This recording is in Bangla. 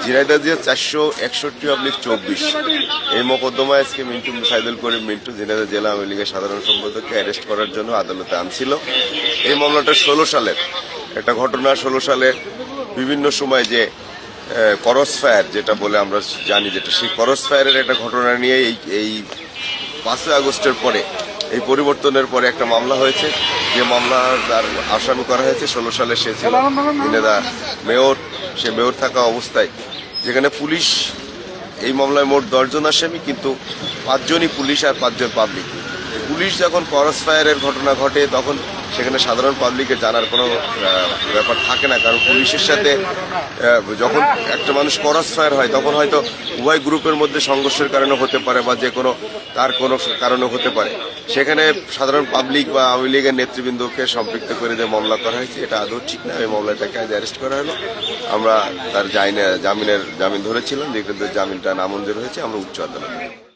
ঝিনাইদহ দিয়ে 461/24 এই মোকদ্দমায় আজকে মিন্টু সাইদুল করিম মিন্টু ঝিনাইদহ জেলা আওয়ামী লীগের সাধারণ সম্পাদককে অ্যারেস্ট করার জন্য আদালতে আনছিল। এই মামলাটা 16 সালের একটা ঘটনা। 16 সালে বিভিন্ন সময় যে করস ফায়ার যেটা বলে আমরা জানি, যেটা সেই করস ফায়ারের একটা ঘটনা নিয়ে এই 5 আগস্টের পরে এই পরিবর্তনের পরে একটা মামলা হয়েছে, যে মামলার তার আসামি করা হয়েছে 16 সালে। সে ছিল ঝিনাইদহ মেয়র। সে মেয়র থাকা অবস্থায় যেখানে পুলিশ, এই মামলায় মোট 10 জন আসামি, কিন্তু 5 জনই পুলিশ আর 5 জন পাবলিক। পুলিশ যখন করস ফায়ারের ঘটনা ঘটে তখন সেখানে সাধারণ পাবলিকের জানার কোনো ব্যাপার থাকে না, কারণ পুলিশের সাথে যখন একটা মানুষ করস ফায়ার হয় তখন হয়তো উভয় গ্রুপের মধ্যে সংঘর্ষের কারণে হতে পারে বা যে কোনো তার কোনো কারণে হতে পারে। সেখানে সাধারণ পাবলিক বা আওয়ামী লীগের নেতৃবৃন্দকে সম্পৃক্ত করে যে মামলা করা হয়েছে এটা আদৌ ঠিক না। এই মামলাটাকে আজ অ্যারেস্ট করা হলো। আমরা তার জামিন ধরেছিলাম, যে কিন্তু জামিনটা নামঞ্জুর হয়েছে। আমরা উচ্চ আদালতে